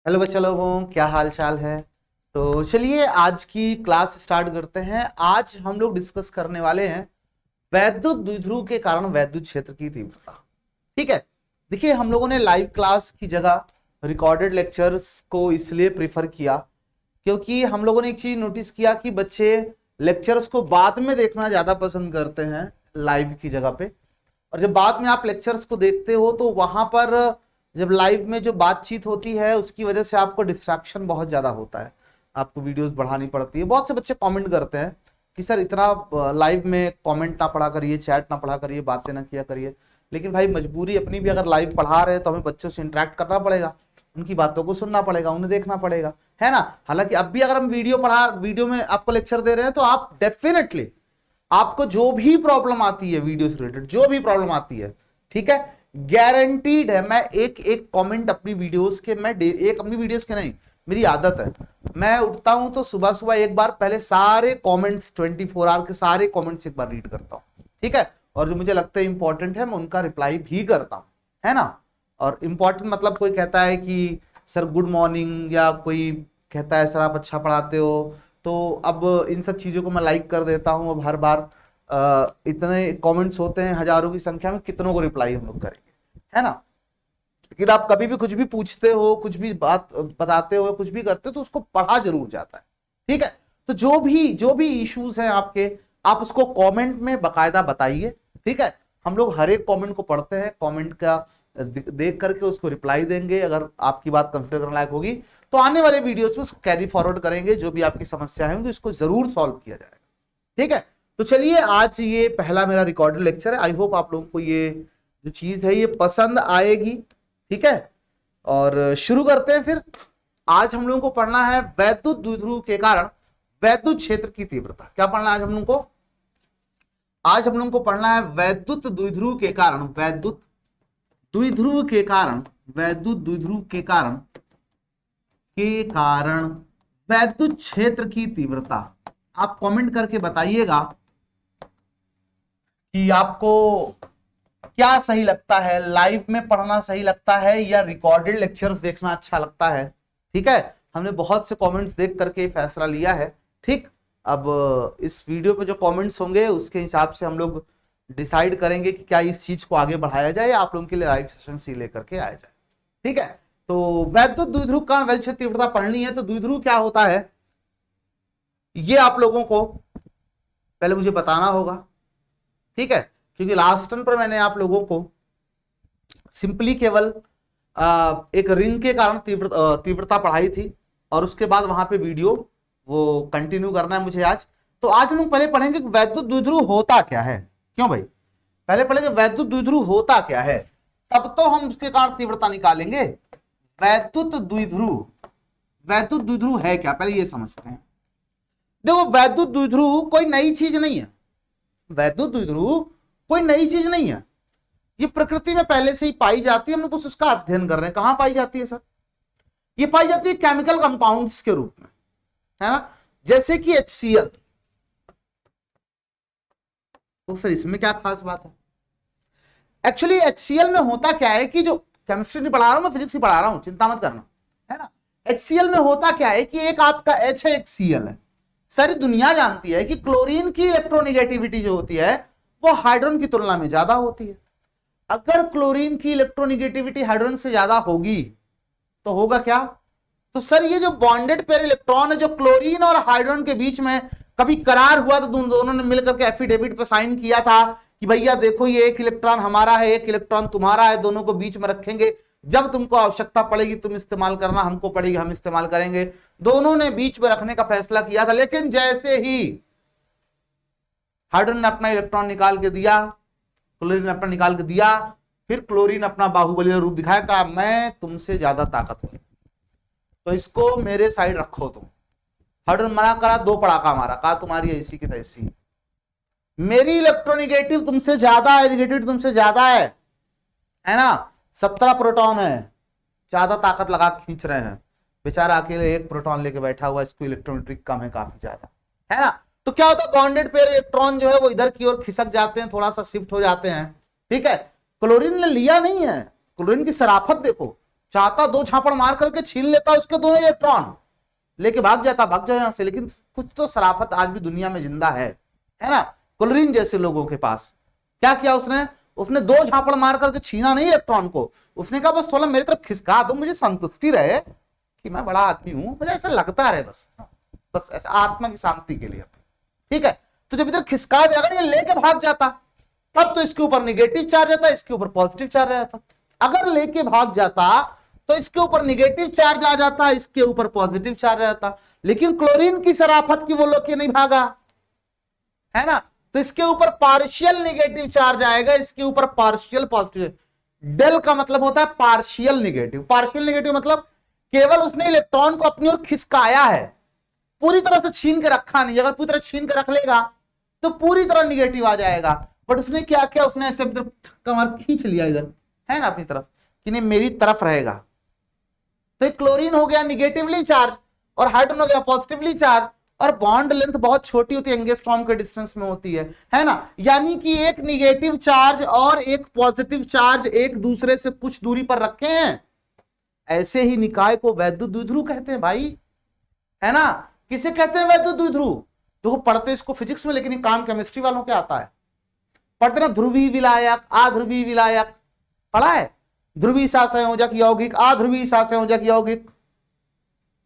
Hello बच्चा लोगों, क्या हाल चाल है। तो चलिए आज की क्लास स्टार्ट करते हैं। आज हम लोग डिस्कस करने वाले हैं वैद्युत द्विध्रुव के कारण वैद्युत क्षेत्र की तीव्रता। ठीक है, देखिए हम लोगों ने लाइव क्लास की जगह रिकॉर्डेड लेक्चर्स को इसलिए प्रीफर किया क्योंकि हम लोगों ने एक चीज नोटिस किया कि बच्चे लेक्चर्स को बाद में देखना ज्यादा पसंद करते हैं लाइव की जगह पे। और जब बाद में आप लेक्चर्स को देखते हो तो वहां पर जब लाइव में जो बातचीत होती है उसकी वजह से आपको डिस्ट्रैक्शन बहुत ज्यादा होता है, आपको वीडियोस बढ़ानी पड़ती है। बहुत से बच्चे कमेंट करते हैं कि सर इतना लाइव में कमेंट ना पढ़ा करिए, चैट ना पढ़ा करिए, बातें ना किया करिए। लेकिन भाई मजबूरी अपनी भी, अगर लाइव पढ़ा रहे हैं तो हमें बच्चों से इंटरेक्ट करना पड़ेगा, उनकी बातों को सुनना पड़ेगा, उन्हें देखना पड़ेगा, है ना। हालांकि अब भी अगर हम वीडियो में आपको लेक्चर दे रहे हैं तो आप डेफिनेटली आपको जो भी प्रॉब्लम आती है वीडियो से रिलेटेड, जो भी प्रॉब्लम आती है, ठीक है, गारंटीड है। मैं एक एक कमेंट अपनी वीडियोस के, मैं एक अपनी वीडियोस के नहीं, मेरी आदत है, मैं उठता हूं तो सुबह सुबह एक बार पहले सारे कमेंट्स 24 आवर के सारे कमेंट्स एक बार रीड करता हूं, ठीक है। और जो मुझे लगता है इंपॉर्टेंट है मैं उनका रिप्लाई भी करता हूं, है ना। और इंपॉर्टेंट मतलब कोई कहता है कि सर गुड मॉर्निंग, या कोई कहता है सर आप अच्छा पढ़ाते हो, तो अब इन सब चीजों को मैं लाइक कर देता हूं। अब हर बार इतने कमेंट्स होते हैं हजारों की संख्या में, कितनों को रिप्लाई हम लोग करेंगे, है ना। लेकिन आप कभी भी कुछ भी पूछते हो, कुछ भी बात बताते हो, कुछ भी करते हो तो उसको पढ़ा जरूर जाता है, ठीक है। तो जो भी इश्यूज हैं आपके, आप उसको कमेंट में बकायदा बताइए, ठीक है। हम लोग हर एक कमेंट को पढ़ते हैं, कमेंट का देख करके उसको रिप्लाई देंगे। अगर आपकी बात कंसिडर करने लायक होगी तो आने वाले वीडियोस में उसको कैरी फॉरवर्ड करेंगे, जो भी आपकी समस्या होंगी उसको जरूर सॉल्व किया जाएगा, ठीक है। तो चलिए आज ये पहला मेरा रिकॉर्डेड लेक्चर है। आई होप आप लोगों को ये जो चीज है ये पसंद आएगी, ठीक है। और शुरू करते हैं फिर। आज हम लोगों को पढ़ना है वैद्युत द्विध्रुव के कारण वैद्युत क्षेत्र की तीव्रता। क्या पढ़ना है आज हम लोगों को? आज हम लोगों को पढ़ना है वैद्युत द्विध्रुव के कारण वैद्युत द्विध्रुव के कारण वैद्युत द्विध्रुव के कारण वैद्युत क्षेत्र की तीव्रता। आप कमेंट करके बताइएगा कि आपको क्या सही लगता है, लाइव में पढ़ना सही लगता है या रिकॉर्डेड लेक्चर्स देखना अच्छा लगता है, ठीक है। हमने बहुत से कमेंट्स देख करके फैसला लिया है, ठीक। अब इस वीडियो पे जो कमेंट्स होंगे उसके हिसाब से हम लोग डिसाइड करेंगे कि क्या इस चीज को आगे बढ़ाया जाए या आप लोगों के लिए लाइव सेशन से लेकर के आया जाए, ठीक है। तो वैद्युत द्विध्रुव का वैद्युत क्षेत्र तीव्रता पढ़नी है तो द्विध्रुव क्या होता है ये आप लोगों को पहले मुझे बताना होगा, ठीक है। क्योंकि लास्ट टर्न पर मैंने आप लोगों को सिंपली केवल एक रिंग के कारण तीव्रता पढ़ाई थी और उसके बाद वहां पे वीडियो वो कंटिन्यू करना है मुझे आज। तो आज हम लोग पहले पढ़ेंगे कि वैद्युत द्विध्रुव होता क्या है। क्यों भाई? पहले पढ़ेंगे वैद्युत द्विध्रुव होता क्या है, तब तो हम उसके कारण तीव्रता निकालेंगे। वैद्युत द्विध्रुव है क्या, पहले ये समझते हैं। देखो वैद्युत द्विध्रुव कोई नई चीज नहीं है, वैद्युत द्विध्रुव कोई नई चीज नहीं है, ये प्रकृति में पहले से ही पाई जाती है। हम लोग बस उसका अध्ययन कर रहे हैं। कहां पाई जाती है सर? ये पाई जाती है केमिकल कंपाउंड्स के रूप में, है ना। जैसे कि HCl। तो सर इसमें क्या खास बात है? एक्चुअली HCl में होता क्या है कि जो केमिस्ट्री नहीं पढ़ा रहा हूं मैं, फिजिक्स ही पढ़ा रहा हूं, चिंता मत करना, है ना। HCl में होता क्या है कि एक आपका H है, एक Cl है। सारी दुनिया जानती है कि क्लोरीन की इलेक्ट्रोनिगेटिविटी जो होती है वो हाइड्रोजन की तुलना में ज्यादा होती है। अगर क्लोरीन की इलेक्ट्रोनिगेटिविटी हाइड्रोजन से ज्यादा होगी तो होगा क्या? तो सर ये जो बॉन्डेड पेयर इलेक्ट्रॉन है जो क्लोरीन और हाइड्रोजन के बीच में कभी करार हुआ तो दोनों ने मिलकर के एफिडेविट पे साइन किया था कि भैया देखो ये एक इलेक्ट्रॉन हमारा है, एक इलेक्ट्रॉन तुम्हारा है, दोनों को बीच में रखेंगे, जब तुमको आवश्यकता पड़ेगी तुम इस्तेमाल करना, हमको पड़ेगी हम इस्तेमाल करेंगे। दोनों ने बीच में रखने का फैसला किया था। लेकिन जैसे ही हाइड्रोजन ने अपना इलेक्ट्रॉन निकाल के दिया, क्लोरीन ने अपना निकाल के दिया, फिर क्लोरीन अपना बाहुबली रूप दिखाया, कहा मैं तुमसे ज्यादा ताकतवर, तो इसको मेरे साइड रखो तुम। हाइड्रोजन मना करा, दो पड़ाका मारा, कहा तुम्हारी ऐसी की तैसी, मेरी इलेक्ट्रोनिगेटिव तुमसे ज्यादा है, निगेटिव तुमसे ज्यादा है ना। 17 प्रोटॉन है, ज्यादा ताकत लगा खींच रहे हैं, बेचारा अकेले एक प्रोटॉन लेके बैठा हुआ, इसको इलेक्ट्रोनेगेटिव कम है काफी ज्यादा, है ना। तो क्या होता है, बॉन्डेड पेयर इलेक्ट्रॉन जो है वो इधर की ओर खिसक जाते हैं, थोड़ा सा शिफ्ट हो जाते हैं, ठीक है। क्लोरीन ने लिया नहीं है, क्लोरीन की शराफत देखो, चाहता दो झापड़ मार करके छीन लेता उसके दोनों इलेक्ट्रॉन, लेके भाग जाओ यहां से। लेकिन कुछ तो शराफत आज भी दुनिया में जिंदा है ना। क्लोरीन जैसे लोगों के पास क्या किया उसने दो झापड़ मार करके छीना नहीं इलेक्ट्रॉन को, उसने कहा बस थोड़ा मेरी तरफ खिसका दो, मुझे संतुष्टि रहे कि मैं बड़ा आदमी हूं, मुझे ऐसा लगता रहे, बस ऐसा आत्मा की शांति के लिए। ठीक है, तो जब इधर खिसका दे, अगर ये लेके भाग जाता तब तो इसके ऊपर निगेटिव चार्ज आता, इसके ऊपर पॉजिटिव चार्ज आ जाता। अगर लेके भाग जाता तो इसके ऊपर निगेटिव चार्ज आ जाता, इसके ऊपर पॉजिटिव चार्ज आ जाता। लेकिन क्लोरीन की शराफत की वो लेके नहीं भागा, है ना, तो इसके ऊपर पार्शियल निगेटिव चार्ज आएगा, इसके ऊपर पार्शियल पॉजिटिव। डेल का मतलब होता है पार्शियल निगेटिव। पार्शियल निगेटिव मतलब केवल उसने इलेक्ट्रॉन को अपनी ओर खिसकाया है, पूरी तरह से छीन के रखा नहीं। अगर पूरी तरह छीन के रख लेगा तो पूरी तरह निगेटिव आ जाएगा, बट उसने क्या किया, उसने ऐसे कमर खींच लिया इधर, है ना, अपनी तरफ कि नहीं मेरी तरफ रहेगा। तो क्लोरीन हो गया निगेटिवली चार्ज और हाइड्रोजन हो गया पॉजिटिवली चार्ज, और बॉन्ड लेंथ बहुत छोटी होती है, एंगस्ट्रॉम के डिस्टेंस में होती है ना। यानी कि एक निगेटिव चार्ज और एक पॉजिटिव चार्ज एक दूसरे से कुछ दूरी पर रखे हैं। ऐसे ही निकाय को वैद्युत द्विध्रुव कहते हैं भाई, है ना। किसे कहते हैं वैद्युत द्विध्रुव? देखो पढ़ते इसको फिजिक्स में, लेकिन ये काम केमिस्ट्री वालों के आता है। पढ़ते ना ध्रुवीय विलायक, अध्रुवीय विलायक, पढ़ा है? ध्रुवीय सहसंयोजक यौगिक, अध्रुवीय सहसंयोजक यौगिक,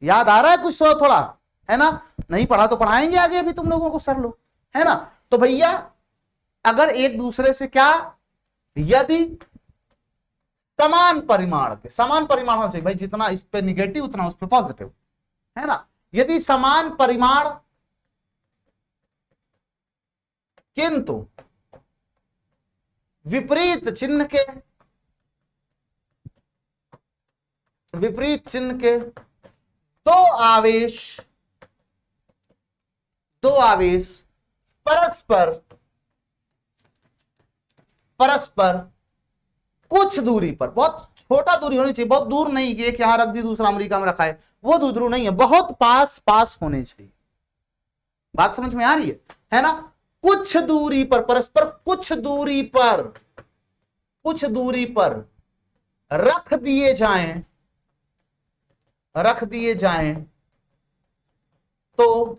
याद आ रहा है कुछ थोड़ा, है ना? नहीं पढ़ा तो पढ़ाएंगे आगे अभी तुम लोगों को सर लोग, है ना। तो भैया अगर एक दूसरे से क्या, यदि समान परिमाण होना चाहिए भाई, जितना इस पे निगेटिव उतना उस पे पॉजिटिव, है ना। यदि समान परिमाण किंतु विपरीत चिन्ह के दो आवेश परस्पर कुछ दूरी पर, बहुत छोटा दूरी होनी चाहिए, बहुत दूर नहीं कि एक यहां रख दी दूसरा अमेरिका में रखा है, वो द्विध्रुव नहीं है, बहुत पास होने चाहिए। बात समझ में आ रही है ना। कुछ दूरी पर, परस्पर कुछ दूरी पर रख दिए जाएं तो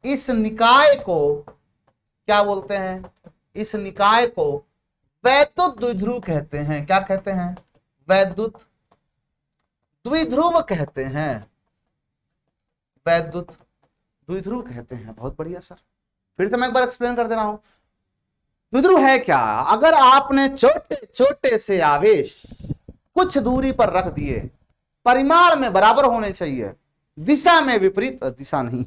इस निकाय को क्या बोलते हैं? इस निकाय को वैद्युत द्विध्रुव कहते हैं। क्या कहते हैं? वैद्युत द्विध्रुव कहते हैं, वैद्युत द्विध्रुव कहते हैं। बहुत बढ़िया सर, फिर से मैं एक बार एक्सप्लेन कर दे रहा हूं। द्विध्रुव है क्या? अगर आपने छोटे से आवेश कुछ दूरी पर रख दिए, परिमाण में बराबर होने चाहिए, दिशा में विपरीत, दिशा नहीं,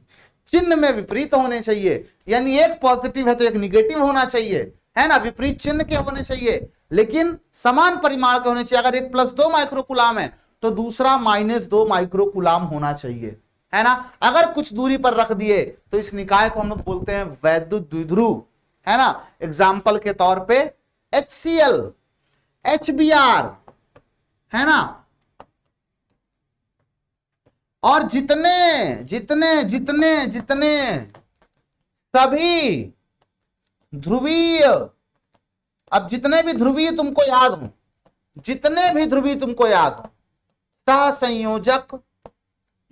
चिन्ह में विपरीत होने चाहिए, यानी एक पॉजिटिव है तो एक निगेटिव होना चाहिए, है ना, विपरीत चिन्ह के होने चाहिए, लेकिन समान परिमाण के होने चाहिए। अगर एक +2 माइक्रोकुलाम है तो दूसरा -2 माइक्रोकुलाम होना चाहिए, है ना। अगर कुछ दूरी पर रख दिए तो इस निकाय को हम लोग बोलते हैं वैद्युत द्विध्रुव, है ना। एग्जाम्पल के तौर पे HCl, HBr, है ना, और जितने सभी ध्रुवीय, अब जितने भी ध्रुवीय तुमको याद हो, सहसंयोजक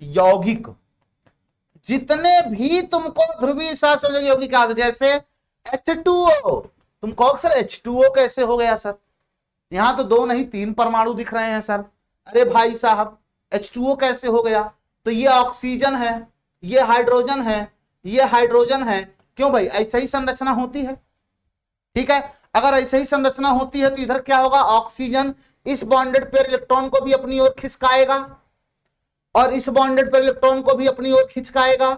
यौगिक, जितने भी तुमको ध्रुवीय सहसंयोजक यौगिक याद, जैसे H2O, तुम कहो सर H2O कैसे हो गया सर? यहां तो 2 नहीं 3 परमाणु दिख रहे हैं सर। अरे भाई साहब H2O कैसे हो गया? तो ये ऑक्सीजन है, ये हाइड्रोजन है, ये हाइड्रोजन है। क्यों भाई? ऐसा ही संरचना होती है, ठीक है। अगर ऐसे ही संरचना होती है तो इधर क्या होगा? ऑक्सीजन इस बॉन्डेड पेयर इलेक्ट्रॉन को भी अपनी ओर खिसकाएगा और इस बॉन्डेड पेयर इलेक्ट्रॉन को भी अपनी ओर खिसकाएगा,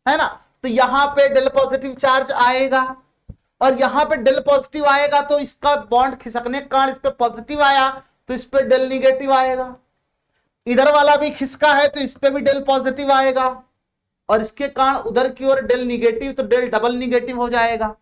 है ना। तो यहां पे डेल पॉजिटिव चार्ज आएगा और यहां पे डेल पॉजिटिव आएगा, तो इसका बॉन्ड खिसकने के कारण इस पे पॉजिटिव आया तो इस पे डेल निगेटिव आएगा। इधर वाला भी खिसका है तो इस पे भी डेल पॉजिटिव आएगा और इसके कारण उधर की ओर डेल निगेटिव, तो डेल डबल निगेटिव हो जाएगा।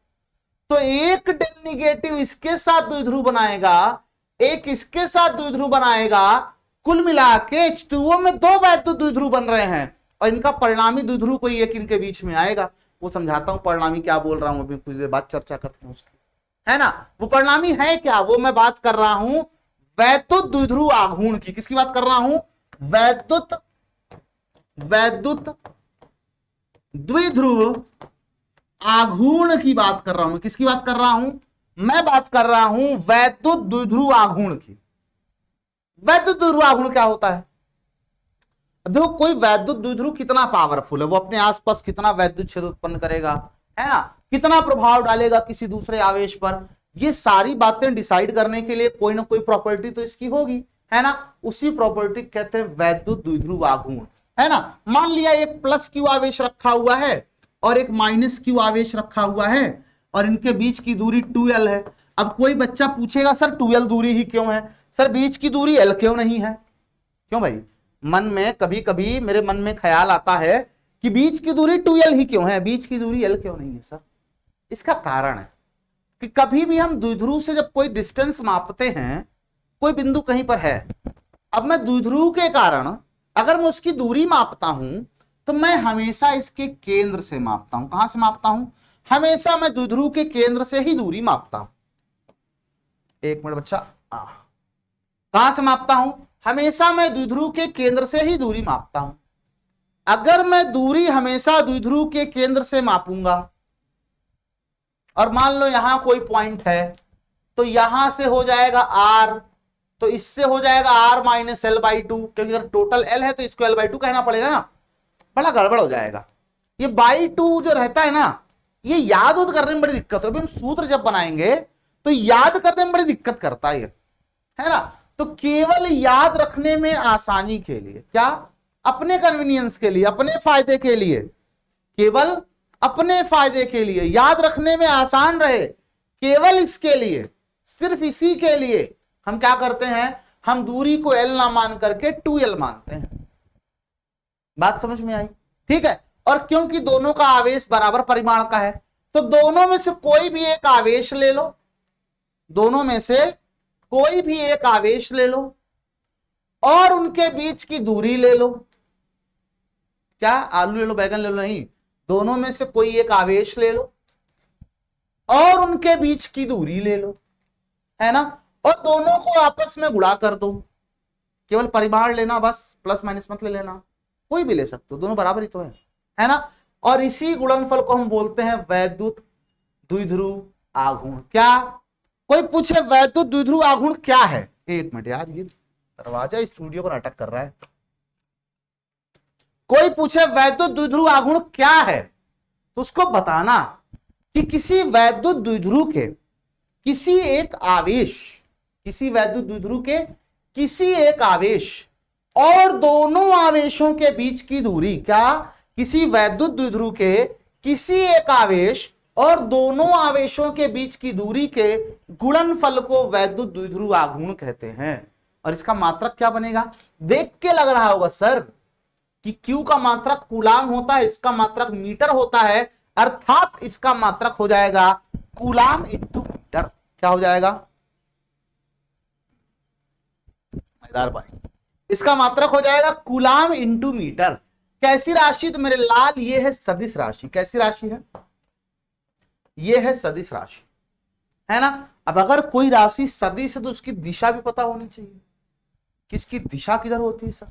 तो एक डेल निगेटिव इसके साथ द्विध्रुव बनाएगा, एक इसके साथ द्विध्रुव बनाएगा, कुल मिला के H2O में 2 वैद्युत द्विध्रुव बन रहे हैं और इनका परिणामी द्विध्रुव कोई एक इनके बीच में आएगा। वो समझाता हूं परिणामी क्या बोल रहा हूं, अभी कुछ देर बाद चर्चा करते हैं उसकी, है ना। वो परिणामी है क्या, वो मैं बात कर रहा हूं वैद्युत द्विध्रुव आघूर्ण की, किसकी बात कर रहा हूं, वैद्युत द्विध्रुव आघूर्ण की बात कर रहा हूं। किसकी बात कर रहा हूं, मैं बात कर रहा हूं वैद्युत द्विध्रुव आघूर्ण की। वैद्युत द्विध्रुव आघूर्ण क्या होता है, देखो कोई वैद्युत द्विध्रुव कितना पावरफुल है, वो अपने आसपास कितना वैद्युत क्षेत्र उत्पन्न करेगा, है ना, कितना प्रभाव डालेगा किसी दूसरे आवेश पर, ये सारी बातें डिसाइड करने के लिए कोई ना कोई प्रॉपर्टी तो इसकी होगी, है ना, उसी प्रॉपर्टी कहते हैं वैद्युत द्विध्रुव आघूर्ण, है ना। मान लिया एक प्लस क्यू आवेश रखा हुआ है और एक माइनस क्यू आवेश रखा हुआ है और इनके बीच की दूरी 2l है। अब कोई बच्चा पूछेगा सर 2l दूरी ही क्यों है, सर बीच की दूरी l क्यों नहीं है, क्यों भाई, मन में कभी कभी मेरे मन में ख्याल आता है कि बीच की दूरी 2l ही क्यों है, बीच की दूरी l क्यों नहीं है सर। इसका कारण है कि कभी भी हम द्विध्रुव से जब कोई डिस्टेंस मापते हैं, कोई बिंदु कहीं पर है, अब मैं द्विध्रुव के कारण अगर मैं उसकी दूरी मापता हूं तो मैं हमेशा इसके केंद्र से मापता हूं। कहां से मापता हूं, हमेशा मैं द्विध्रुव के केंद्र से ही दूरी मापता हूं। एक मिनट बच्चा, कहां से मापता हूं, हमेशा मैं द्विध्रुव के केंद्र से ही दूरी मापता हूं। अगर मैं दूरी हमेशा द्विध्रुव के केंद्र से मापूंगा और मान लो यहां कोई पॉइंट है तो यहां से हो जाएगा r, तो इससे हो जाएगा r minus L by two, क्योंकि अगर टोटल l है तो इसको l बाई टू कहना पड़ेगा ना, बड़ा गड़बड़ हो जाएगा। ये बाई टू जो रहता है ना, ये याद उद करने में बड़ी दिक्कत होगी, हम सूत्र जब बनाएंगे तो याद करने में बड़ी दिक्कत करता है ना। तो केवल याद रखने में आसानी के लिए, क्या, अपने कन्वीनियंस के लिए, अपने फायदे के लिए, केवल अपने फायदे के लिए, याद रखने में आसान रहे, केवल इसके लिए, सिर्फ इसी के लिए हम क्या करते हैं, हम दूरी को l ना मान करके 2l मानते हैं। बात समझ में आई, ठीक है। और क्योंकि दोनों का आवेश बराबर परिमाण का है तो दोनों में से कोई भी एक आवेश ले लो, दोनों में से कोई भी एक आवेश ले लो और उनके बीच की दूरी ले लो। क्या, आलू ले लो, बैगन ले लो, नहीं, दोनों में से कोई एक आवेश ले लो और उनके बीच की दूरी ले लो, है ना, और दोनों को आपस में गुणा कर दो। केवल परिमाण लेना बस, प्लस माइनस मत ले लेना, कोई भी ले सकते हो, दोनों बराबर ही तो है ना। और इसी गुणनफल को हम बोलते हैं वैद्युत द्विध्रुव आघूर्ण। क्या, कोई पूछे वैद्युत द्विध्रुव आघूर्ण क्या है, एक मिनट यार, ये दरवाजा स्टूडियो को नाटक कर रहा है। कोई पूछे वैद्युत द्विध्रुव आघूर्ण क्या है तो उसको बताना कि किसी वैद्युत द्विध्रुव के किसी एक आवेश, किसी वैद्युत द्विध्रुव के किसी एक आवेश और दोनों आवेशों के बीच की दूरी, क्या, किसी वैद्युत द्विध्रुव के किसी एक आवेश और दोनों आवेशों के बीच की दूरी के गुणनफल को वैद्युत द्विध्रुव आघूर्ण कहते हैं। और इसका मात्रक क्या बनेगा, देख के लग रहा होगा सर कि Q का मात्रक कूलाम होता है, इसका मात्रक मीटर होता है, अर्थात इसका मात्रक हो जाएगा कूलाम इंटू मीटर। क्या हो जाएगा, इसका मात्रक हो जाएगा कूलाम इंटू मीटर। कैसी राशि, तो मेरे लाल ये है सदिश राशि। कैसी राशि है, ये है सदिश राशि, है ना। अब अगर कोई राशि सदिश है तो उसकी दिशा भी पता होनी चाहिए, किसकी दिशा किधर होती है सर।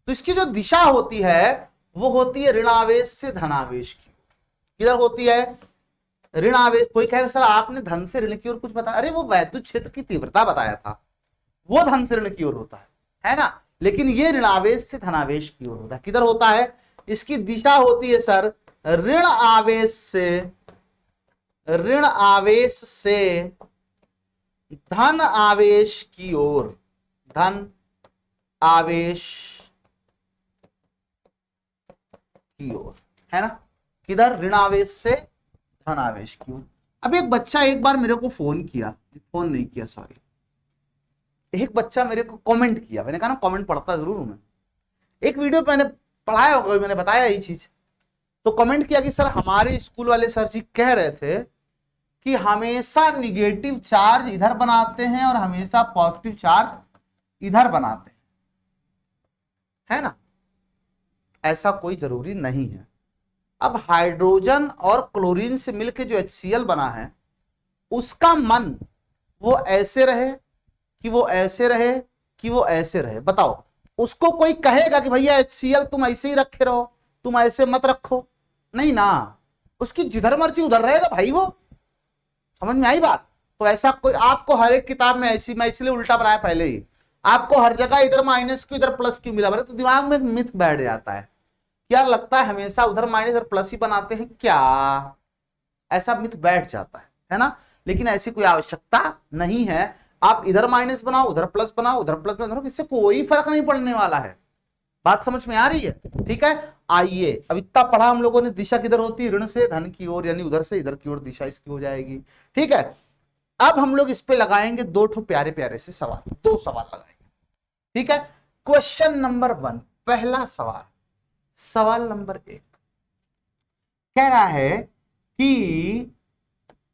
तो इसकी जो दिशा होती है वो होती है ऋणावेश से धनावेश की। किधर होती है, ऋणावेश। कोई कहेगा सर आपने धन से ऋण की ओर कुछ बताया, अरे वो वैद्युत क्षेत्र की तीव्रता बताया था, वो धन से ऋण की ओर होता है ना। लेकिन ये ऋणावेश से धनावेश की ओर होता है। किधर होता है, इसकी दिशा होती है सर ऋण आवेश से धन आवेश की ओर, धन आवेश की ओर, है ना। किधर, ऋण आवेश से धन आवेश की ओर। अब एक बच्चा एक बार मेरे को फोन नहीं किया, सॉरी, एक बच्चा मेरे को कमेंट किया, मैंने कहा ना कमेंट पढ़ता जरूर हूं मैं, एक वीडियो मैंने पढ़ाया होगा, मैंने बताया ये चीज, तो कमेंट किया कि सर हमारे स्कूल वाले सर जी कह रहे थे कि हमेशा निगेटिव चार्ज इधर बनाते हैं और हमेशा पॉजिटिव चार्ज इधर बनाते हैं, है ना। ऐसा कोई जरूरी नहीं है। अब हाइड्रोजन और क्लोरीन से मिलकर जो HCl बना है उसका मन वो ऐसे रहे कि वो ऐसे रहे कि वो ऐसे रहे? बताओ, उसको कोई कहेगा कि भैया HCl तुम ऐसे ही रखे रहो, तुम ऐसे मत रखो? नहीं ना, उसकी जिधर मर्जी उधर रहेगा भाई वो। समझ में आई बात? तो ऐसा कोई आपको हर एक किताब में ऐसी, मैं इसलिए उल्टा बनाया पहले ही, आपको हर जगह इधर माइनस क्यों इधर प्लस क्यों मिला बता, तो दिमाग में एक मिथ बैठ जाता है, क्या लगता है हमेशा उधर माइनस इधर प्लस ही बनाते हैं क्या? ऐसा मिथ बैठ जाता है ना? लेकिन ऐसी कोई आवश्यकता नहीं है। आप इधर माइनस बनाओ, उधर प्लस बनाओ, उधर प्लस बनाओ, इससे कोई फर्क नहीं पड़ने वाला है। बात समझ में आ रही है? ठीक है, आइए अब इतना पढ़ा हम लोगों ने, दिशा किधर होती है? ऋण से धन की ओर, यानी उधर से इधर की ओर दिशा इसकी हो जाएगी। ठीक है, अब हम लोग इस पे लगाएंगे दो ठो प्यारे प्यारे से सवाल, दो सवाल लगाएंगे। ठीक है, क्वेश्चन नंबर 1, पहला सवाल, सवाल नंबर 1 कह रहा है कि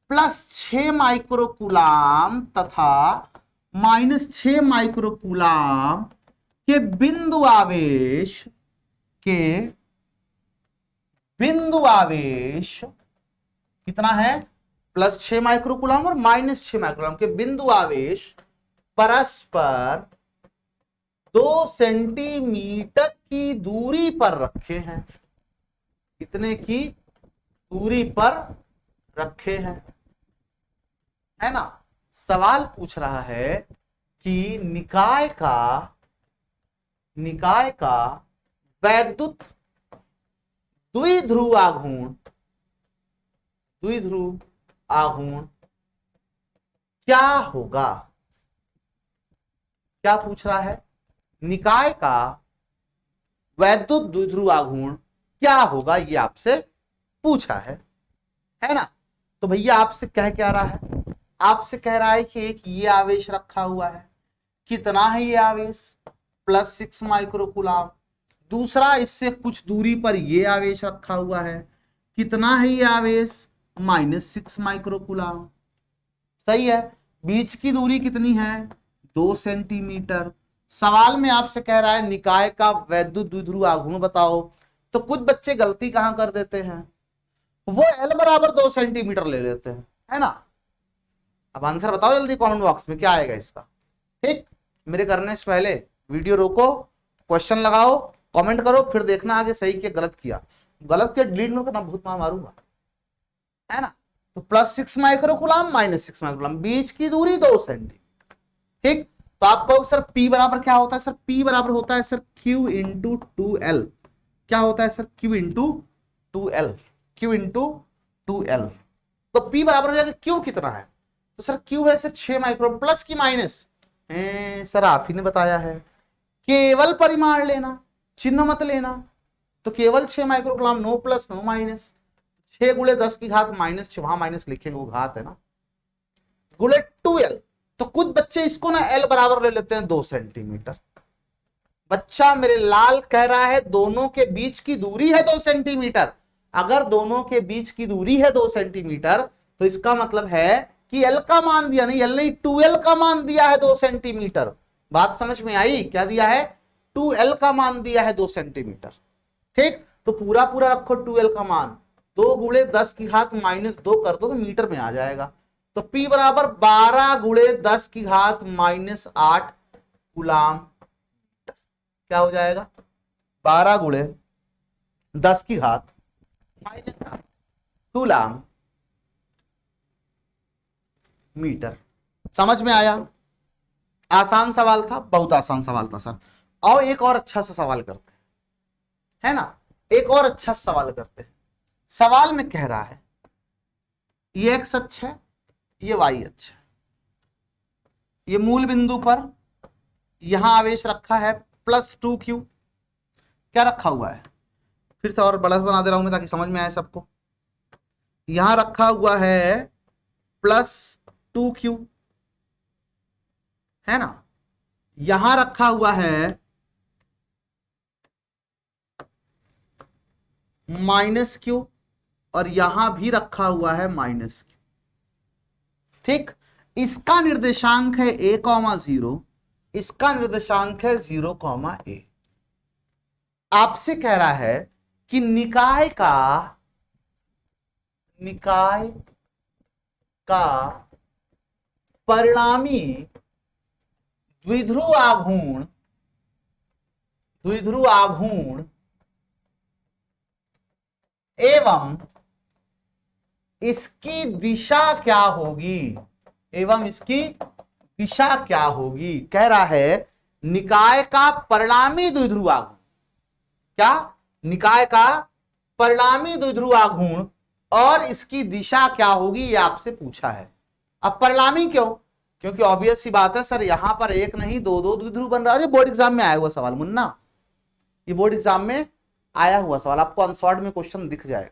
+6 माइक्रोकूलाम तथा -6 माइक्रोकूलाम के बिंदु आवेश कितना है? +6 माइक्रोकूलाम और -6 माइक्रोकूलाम के बिंदु आवेश परस्पर 2 सेंटीमीटर की दूरी पर रखे हैं। कितने की दूरी पर रखे हैं? है ना? सवाल पूछ रहा है कि निकाय का वैद्युत द्विध्रुव आघूर्ण क्या होगा? क्या पूछ रहा है? निकाय का वैद्युत द्विध्रुव आघूर्ण क्या होगा, ये आपसे पूछा है ना? तो भैया आपसे कह क्या रहा है? आपसे कह रहा है कि एक ये आवेश रखा हुआ है, कितना है ये आवेश? +6 माइक्रोकूलाम। दूसरा इससे कुछ दूरी पर ये आवेश रखा हुआ है, कितना है ये आवेश? -6 माइक्रोकूलाम। सही है, बीच की दूरी कितनी है? 2 सेंटीमीटर। सवाल में आपसे कह रहा है निकाय का वैद्युत द्विध्रुव आघूर्ण बताओ। तो कुछ बच्चे गलती कहां कर देते हैं, वो L बराबर 2 सेंटीमीटर ले लेते हैं, है ना? अब आंसर बताओ जल्दी कमेंट बॉक्स में, क्या आएगा इसका? ठीक, मेरे करने से पहले वीडियो रोको, क्वेश्चन लगाओ, कमेंट करो, फिर देखना आगे सही किया गलत किया। गलत किया डिलीट मत करना, बहुत मार मारूंगा, है ना? तो +6 माइक्रोकूलाम -6 माइक्रोकूलाम, बीच की दूरी 2 सेंटीमीटर। ठीक, तो आपको सर P बराबर क्या होता है? सर P बराबर होता है सर Q इंटू 2L। क्या होता है sir? Q into 2L। Q into 2L। तो P बराबर हो जाएगा Q कितना है? तो सर Q है सर 6 माइक्रोन, प्लस की माइनस? सर आप ही ने बताया है केवल परिमाण लेना, चिन्ह मत लेना। तो केवल 6 माइक्रोकूलाम, नो प्लस नो माइनस। 6 गुणे 10 की घात -6, वहां माइनस लिखेंगे, वो घात है ना, गुणे 2L। तो कुछ बच्चे इसको ना L बराबर ले लेते हैं 2 सेंटीमीटर। बच्चा मेरे लाल कह रहा है दोनों के बीच की दूरी है 2 सेंटीमीटर। अगर दोनों के बीच की दूरी है 2 सेंटीमीटर, तो इसका मतलब है कि L का मान दिया, नहीं L नहीं 2L का मान दिया है 2 सेंटीमीटर। बात समझ में आई? क्या दिया है? 2L का मान दिया है 2 सेंटीमीटर। ठीक, तो पूरा पूरा रखो 2L का मान, 2 गुणे 10 की घात -2 कर दो तो मीटर में आ जाएगा। तो P बराबर 12 गुणे 10 की घात -8 कूलाम। क्या हो जाएगा? 12 गुणे 10 की घात -8 कूलाम मीटर। समझ में आया? आसान सवाल था, बहुत आसान सवाल था सर। आओ एक और अच्छा सा सवाल करते हैं, है ना? एक और अच्छा सवाल करते हैं। सवाल में कह रहा है ये x अक्ष है, ये y अक्ष है, ये मूल बिंदु पर यहां आवेश रखा है +2Q। क्या रखा हुआ है? फिर से और बड़ा बना दे रहा हूं मैं ताकि समझ में आए सबको। यहां रखा हुआ है +2Q, है ना? यहां रखा हुआ है -Q, और यहां भी रखा हुआ है -Q। ठीक, इसका निर्देशांक है a,0, इसका निर्देशांक है 0,a। आपसे कह रहा है कि निकाय का परिणामी द्विध्रुव आघूर्ण, द्विध्रुव आघूर्ण एवं इसकी दिशा क्या होगी, एवं इसकी दिशा क्या होगी। कह रहा है निकाय का परिणामी द्विध्रुव आघूर्ण, क्या, निकाय का परिणामी द्विध्रुव आघूर्ण और इसकी दिशा क्या होगी, ये आपसे पूछा है। अब परिणामी क्यों, क्योंकि ऑब्वियस सी बात है सर, यहां पर एक नहीं दो दो द्विध्रुव बन रहा है। बोर्ड एग्जाम में आया हुआ सवाल मुन्ना, ये बोर्ड एग्जाम में आया हुआ सवाल, आपको अनसॉर्ट में क्वेश्चन दिख जाएगा,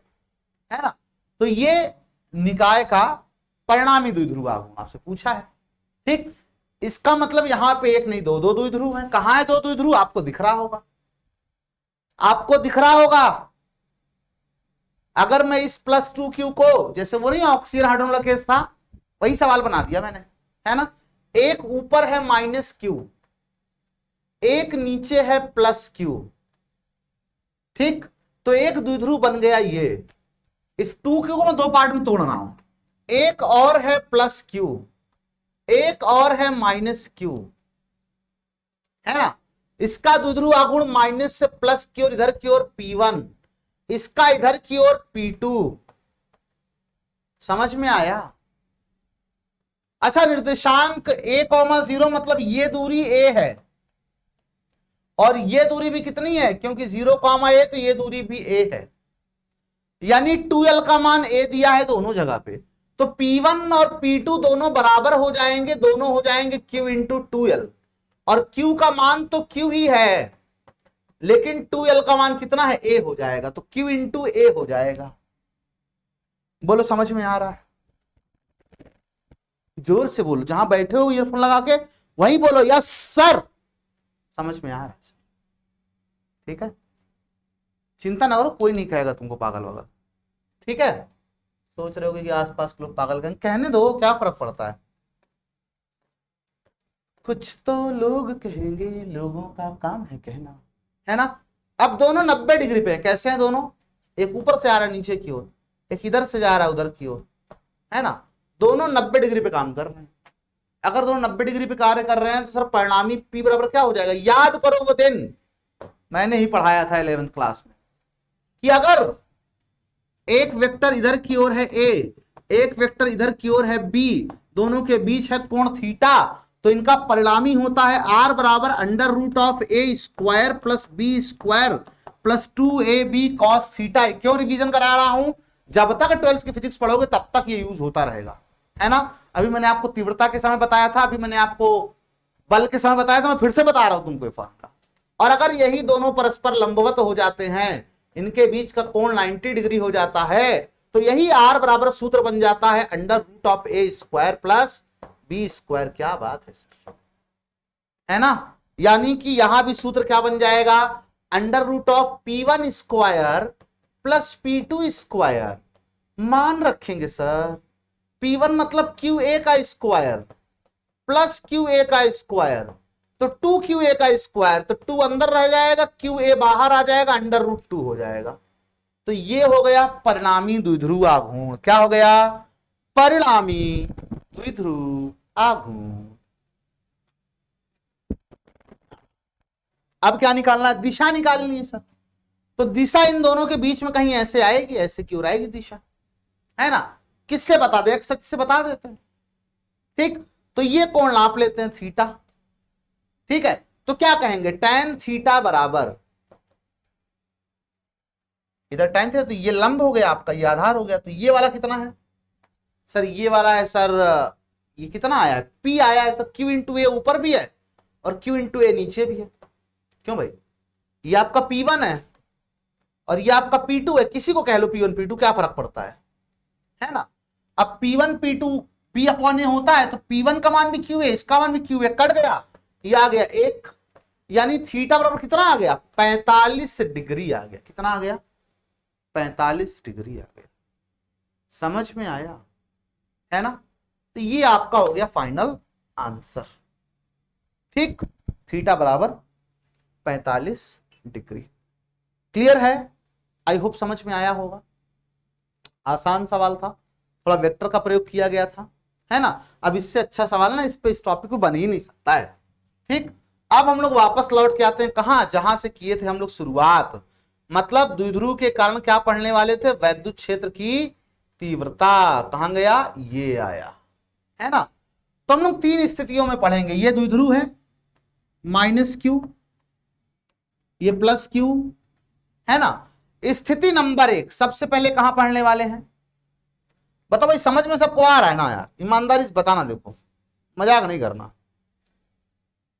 है ना। तो ये निकाय का परिणामी द्विध्रुव आघूर्ण आपसे पूछा है, ठीक। इसका मतलब यहां पे एक नहीं दो दो द्विध्रुव है। कहां है दो द्विध्रुव, आपको दिख रहा होगा, आपको दिख रहा होगा। अगर मैं इस +2q को, जैसे वो नहीं ऑक्सीजन हाइड्रोजन वाला केस था, वही सवाल बना दिया मैंने, है ना। एक ऊपर है -q, एक नीचे है +q, ठीक। तो एक द्विध्रुव बन गया ये। इस 2q को मैं दो पार्ट में तोड़ रहा हूं, एक और है +q, एक और है -q, है ना। इसका द्विध्रुव आघूर्ण माइनस से प्लस की ओर, इधर की ओर P1, इसका इधर की ओर P2। समझ में आया। अच्छा, निर्देशांक a,0 मतलब ये दूरी a है और ये दूरी भी कितनी है, क्योंकि 0,a तो ये दूरी भी a है, यानी 2l का मान a दिया है दोनों जगह पे। तो P1 और P2 दोनों बराबर हो जाएंगे, दोनों हो जाएंगे q इंटू 2l, और q का मान तो q ही है, लेकिन 2l का मान कितना है, a हो जाएगा, तो q इंटू a हो जाएगा। बोलो समझ में आ रहा है, जोर से बोलो, जहां बैठे हो ईयरफोन लगा के वहीं बोलो यस सर, समझ में आ रहा है, ठीक है। चिंता ना करो, कोई नहीं कहेगा तुमको पागल वगैरह, ठीक है। सोच रहे हो कि आसपास के लोग पागल कहेंगे, कहने दो, क्या फर्क पड़ता है, कुछ तो लोग कहेंगे, लोगों का काम है कहना, है ना। अब दोनों 90 डिग्री पे है, कैसे हैं दोनों, एक ऊपर से आ रहा है नीचे की ओर, एक इधर से जा रहा है उधर की ओर, है ना। दोनों 90 डिग्री पे काम कर रहे हैं। अगर दोनों 90 डिग्री पे कार्य कर रहे हैं तो सर परिणामी P बराबर क्या हो जाएगा, याद करो वो दिन मैंने ही पढ़ाया था 11th क्लास में, कि अगर एक वेक्टर इधर की ओर है A, एक वेक्टर इधर की ओर है B, दोनों के बीच है कोण थीटा, तो इनका परिणामी होता है R बराबर √a² plus b² plus 2ab cos theta. क्यों रिवीजन करा रहा हूं, जब तक 12th की फिजिक्स पढ़ोगे तब तक ये यूज होता रहेगा, है ना। अभी मैंने आपको तीव्रता के समय बताया था, अभी मैंने आपको बल के समय बताया था, मैं फिर से बता रहा हूं तुमको ये फॉर्मूला। और अगर यही दोनों परस्पर लंबवत हो जाते हैं, इनके बीच का कोण 90 डिग्री हो जाता है, तो यही R बराबर सूत्र बन जाता है √a² प्लस b²। क्या बात है सर, है ना। यानी कि यहां भी सूत्र क्या बन जाएगा, √P1² प्लस P2²। मान रखेंगे सर, P1 मतलब QA का स्क्वायर प्लस QA का स्क्वायर, तो 2QA का स्क्वायर, तो 2 अंदर रह जाएगा, QA बाहर आ जाएगा, √2 हो जाएगा। तो ये हो गया परिणामी द्विध्रुव आघूर्ण। क्या हो गया, परिणामी द्विध्रुव आघूर्ण। अब क्या निकालना है, दिशा निकालनी है सर। तो दिशा इन दोनों के बीच में कहीं ऐसे आएगी, ऐसे क्यों आएगी दिशा, है ना। किससे बता दे, सच से बता देते हैं, ठीक। तो ये कोण नाप लेते हैं थीटा, ठीक है। तो क्या कहेंगे, tan थीटा बराबर, इधर tan थीटा, तो ये लंब हो गया आपका, ये आधार हो गया, तो ये वाला कितना है सर, ये वाला है सर, ये कितना आया है, P आया है सर। Q इंटू ए ऊपर भी है और Q इंटू ए नीचे भी है। क्यों भाई, ये आपका P1 है और ये आपका P2 है, किसी को कह लो P1 P2, क्या फर्क पड़ता है ना। अब P1 P2 P अपॉन ए होता है, तो P1 का मान भी Q है, इसका मान भी Q है, कट गया, ये आ गया 1, यानी थीटा बराबर कितना आ गया, 45 डिग्री आ गया। कितना आ गया, 45 डिग्री आ गया। समझ में आया, है ना। तो ये आपका हो गया फाइनल आंसर, ठीक। थीटा बराबर 45 डिग्री। क्लियर है, आई होप समझ में आया होगा। आसान सवाल था, थोड़ा वेक्टर का प्रयोग किया गया था, है ना। अब इससे अच्छा सवाल ना इस पे, इस टॉपिक पे बन ही नहीं सकता है, ठीक, अब हम लोग वापस लौट के आते हैं कहां, जहां से किए थे हम लोग शुरुआत। मतलब द्विध्रुव के कारण क्या पढ़ने वाले थे, वैद्युत क्षेत्र की तीव्रता। कहां गया, ये आया, है ना। तो हम लोग 3 स्थितियों में पढ़ेंगे। ये द्विध्रुव है, माइनस क्यू, ये प्लस क्यू, है ना। स्थिति नंबर 1 सबसे पहले कहां पढ़ने वाले हैं, बताओ भाई, समझ में सबको आ रहा है ना यार, ईमानदारी से बताना, देखो मजाक नहीं करना,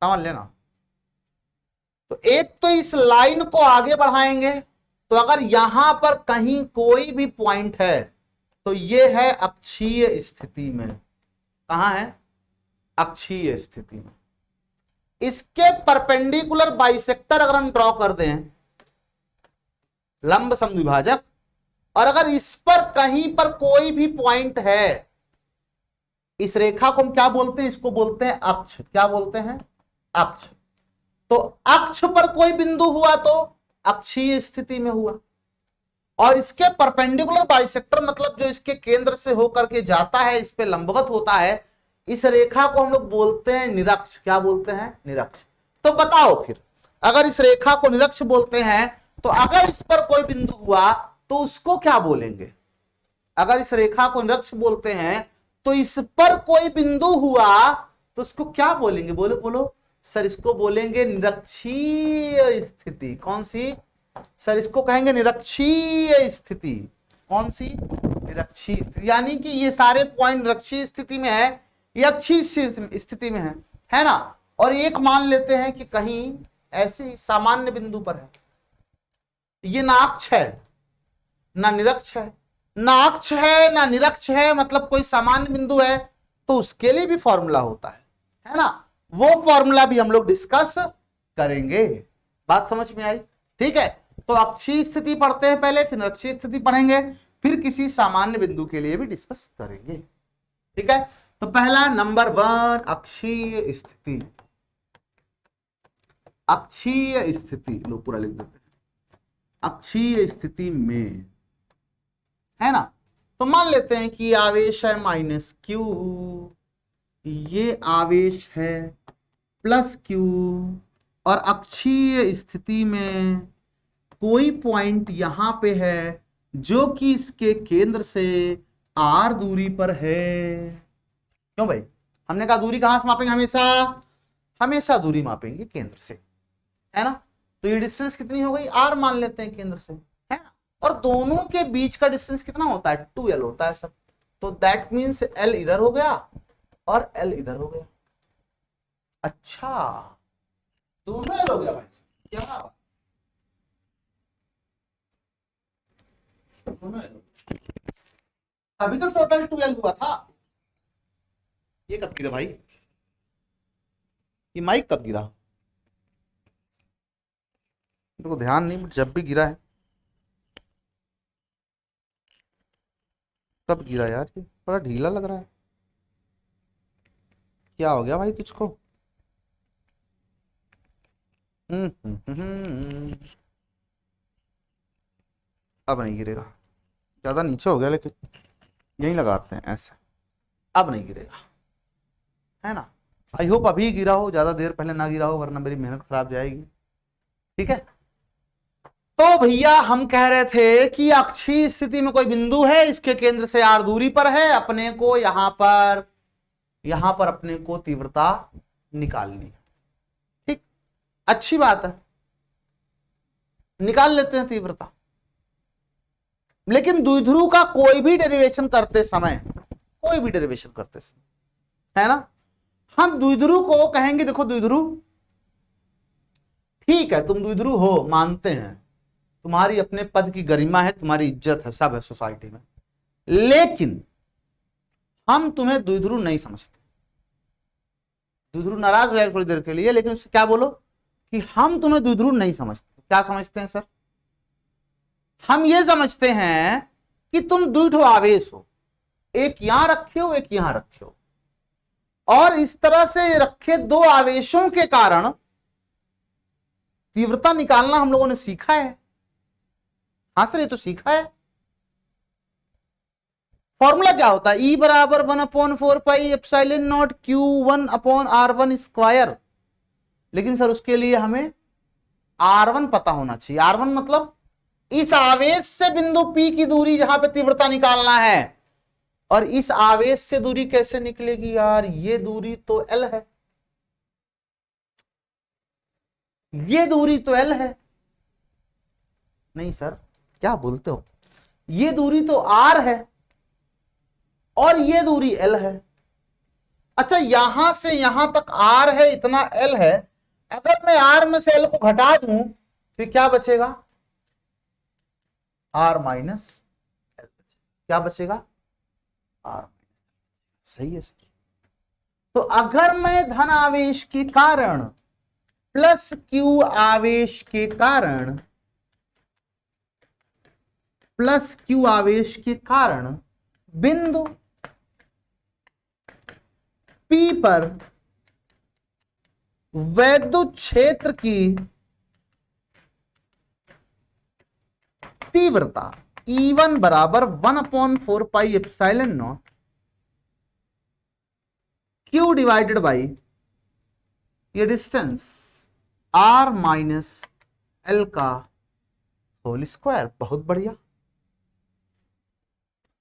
समझ लेना। तो एक तो इस लाइन को आगे बढ़ाएंगे, तो अगर यहां पर कहीं कोई भी पॉइंट है तो ये है अक्षीय स्थिति में। कहां है, अक्षीय स्थिति में। इसके परपेंडिकुलर बाइसेक्टर अगर हम ड्रॉ कर दें, लंब समद्विभाजक, और अगर इस पर कहीं पर कोई भी पॉइंट है, इस रेखा को हम क्या बोलते हैं, इसको बोलते हैं अक्ष। क्या बोलते हैं, अक्ष। तो अक्ष पर कोई बिंदु हुआ तो अक्षीय स्थिति में हुआ, और इसके परपेंडिकुलर बाइसेक्टर मतलब जो इसके केंद्र से होकर के जाता है, इस पे लंबवत होता है, इस रेखा को हम लोग बोलते हैं निरक्ष। क्या बोलते हैं, निरक्ष। तो बताओ फिर, अगर इस रेखा को निरक्ष बोलते हैं, तो अगर इस पर कोई बिंदु हुआ तो उसको क्या बोलेंगे, अगर इस रेखा को निरक्ष बोलते हैं तो इस पर कोई बिंदु हुआ तो उसको क्या बोलेंगे, बोलो बोलो सर, इसको बोलेंगे निरक्षीय स्थिति। कौन सी सर, इसको कहेंगे निरक्षीय स्थिति। कौन सी, निरक्षीय स्थिति। यानी कि ये सारे पॉइंट निरक्षीय स्थिति में है, ये अक्षीय स्थिति में है ना। और एक मान लेते हैं कि कहीं ऐसे ही सामान्य बिंदु पर है, ये ना अक्ष है ना निरक्ष है, ना अक्ष है ना निरक्ष है, मतलब कोई सामान्य बिंदु है, तो उसके लिए भी फॉर्मूला होता है ना। वो फॉर्मूला भी हम लोग डिस्कस करेंगे। बात समझ में आई, ठीक है। तो अक्षीय स्थिति पढ़ते हैं पहले, फिर निरक्षीय स्थिति पढ़ेंगे, फिर किसी सामान्य बिंदु के लिए भी डिस्कस करेंगे, ठीक है। तो पहला नंबर 1 अक्षीय स्थिति। अक्षीय स्थिति लो पूरा लिख देते हैं, अक्षीय स्थिति में, है ना। तो मान लेते हैं कि आवेश है माइनस क्यू, ये आवेश है प्लस क्यू, और अक्षीय स्थिति में कोई पॉइंट यहां पे है जो कि इसके केंद्र से r दूरी पर है। क्यों भाई, हमने कहा दूरी कहां से मापेंगे, हमेशा हमेशा दूरी मापेंगे केंद्र से, है ना। तो ये डिस्टेंस कितनी हो गई, r मान लेते हैं केंद्र से, है ना। और दोनों के बीच का डिस्टेंस कितना होता है, 2l होता है सब। तो दैट मीन्स l इधर हो गया और l इधर हो गया। अच्छा, दोनों l हो गया भाई, क्या दोनों l, अभी तो टोटल 2l हुआ था। ये कब गिरा भाई, ये माइक कब गिरा, मेरे को ध्यान नहीं, बट जब भी गिरा है कब गिरा यार, ये बड़ा ढीला लग रहा है, क्या हो गया भाई तुझको। अब नहीं गिरेगा, ज्यादा नीचे हो गया, लेकिन यही लगाते हैं ऐसे, अब नहीं गिरेगा, है ना। आई होप अभी गिरा हो, ज्यादा देर पहले ना गिरा हो, वरना मेरी मेहनत खराब जाएगी, ठीक है। तो भैया हम कह रहे थे कि अक्षीय स्थिति में कोई बिंदु है, इसके केंद्र से r दूरी पर है, अपने को यहां पर अपने को तीव्रता निकालनी है, ठीक, अच्छी बात है, निकाल लेते हैं तीव्रता। लेकिन द्विध्रुव का कोई भी डेरिवेशन करते समय, है ना, हम द्विध्रुव को कहेंगे, देखो द्विध्रुव, ठीक है तुम द्विध्रुव हो, मानते हैं, तुम्हारी अपने पद की गरिमा है, तुम्हारी इज्जत है, सब है सोसाइटी में, लेकिन हम तुम्हें द्विध्रुव नहीं समझते। द्विध्रुव नाराज हो जाएगा थोड़ी देर के लिए, लेकिन उससे क्या बोलो कि हम तुम्हें द्विध्रुव नहीं समझते। क्या समझते हैं सर, हम ये समझते हैं कि तुम द्विध्रुव आवेश हो, एक यहां रखे हो, एक यहां रखे हो, और इस तरह से रखे दो आवेशों के कारण तीव्रता निकालना हम लोगों ने सीखा है। हाँ सर, ये तो सीखा है। फॉर्मूला क्या होता है, E बराबर 1/4 pi epsilon not Q1/R1 square, लेकिन सर उसके लिए हमें R1 पता होना चाहिए। R1 मतलब इस आवेश से बिंदु P की दूरी जहां पे तीव्रता निकालना है। और इस आवेश से दूरी कैसे निकलेगी यार? ये दूरी तो L है, ये दूरी तो L है। नहीं सर, क्या बोलते हो? ये दूरी तो R है और ये दूरी L है। अच्छा, यहां से यहां तक R है, इतना L है। अगर मैं R में से L को घटा दूं तो क्या बचेगा? R minus L। क्या बचेगा? R। सही है सर। तो अगर मैं धन आवेश के कारण प्लस Q आवेश के कारण, प्लस Q आवेश के कारण बिंदु P पर वैद्युत क्षेत्र की तीव्रता E1 बराबर 1/4 pi epsilon not Q divided by ये डिस्टेंस R माइनस L का होल स्क्वायर। बहुत बढ़िया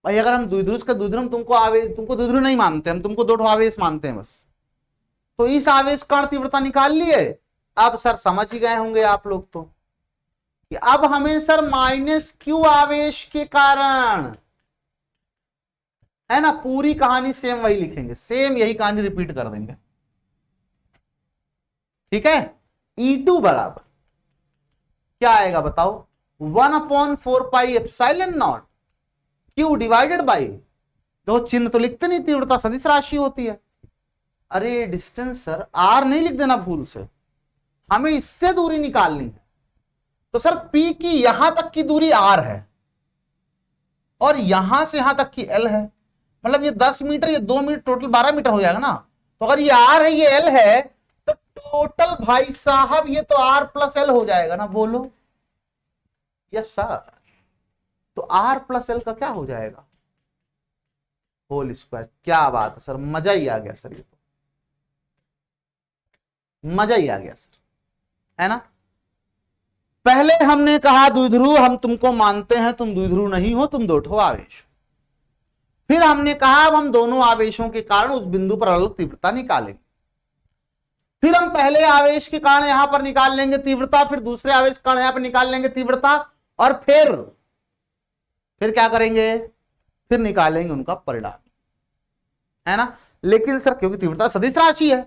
भाई। अगर हम द्विध्रुव का द्विध्रुव, हम तुमको द्विध्रुव नहीं मानते, हम तुमको दो आवेश मानते हैं बस। तो इस आवेश का तीव्रता निकाल लिए। अब सर समझ ही गए होंगे आप लोग तो कि अब हमें सर माइनस Q आवेश के कारण, है ना, पूरी कहानी सेम वही लिखेंगे, सेम यही कहानी रिपीट कर देंगे। ठीक है। E2 बराबर क्या आएगा बताओ? 1/4 pi epsilon not Q divided by, दो चिन्ह तो लिखते नहीं, तीव्रता सदिश राशि होती है। अरे डिस्टेंस सर, R नहीं लिख देना भूल से, हमें इससे दूरी निकालनी है। तो सर P की यहां तक की दूरी R है और यहां से यहां तक की L है। मतलब ये 10 मीटर, ये 2 मीटर, टोटल 12 मीटर हो जाएगा ना। तो अगर ये R है, ये L है, तो टोटल भाई साहब ये तो R प्लस L हो जाएगा ना। बोलो यस सर। तो R प्लस L का क्या हो जाएगा? Whole square. क्या बात है सर, मजा ही आ गया सर, ये तो मजा ही आ गया सर, है ना। पहले हमने कहा द्विध्रुव हम तुमको मानते हैं, तुम द्विध्रुव नहीं हो, तुम दो ठो आवेश। फिर हमने कहा अब हम दोनों आवेशों के कारण उस बिंदु पर अलग तीव्रता निकालेंगे। फिर हम पहले आवेश के कारण यहां पर निकाल लेंगे तीव्रता, फिर दूसरे आवेश के कारण यहां पर निकाल लेंगे तीव्रता, और फिर क्या करेंगे? फिर निकालेंगे उनका परिणाम, है ना। लेकिन सर क्योंकि तीव्रता सदिश राशि है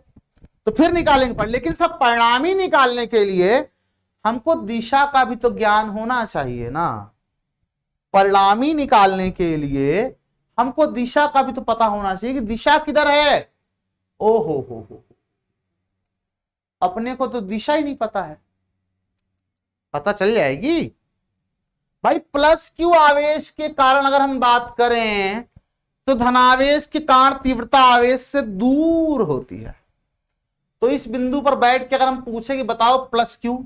तो फिर निकालेंगे पर, लेकिन सर परिणामी निकालने के लिए हमको दिशा का भी तो ज्ञान होना चाहिए ना। परिणामी निकालने के लिए हमको दिशा का भी तो पता होना चाहिए कि दिशा किधर है। ओ हो, अपने को तो दिशा ही नहीं पता है। पता चल जाएगी भाई। प्लस Q आवेश के कारण अगर हम बात करें तो धनावेश के कारण तीव्रता आवेश से दूर होती है। तो इस बिंदु पर बैठ के अगर हम पूछे कि बताओ प्लस Q,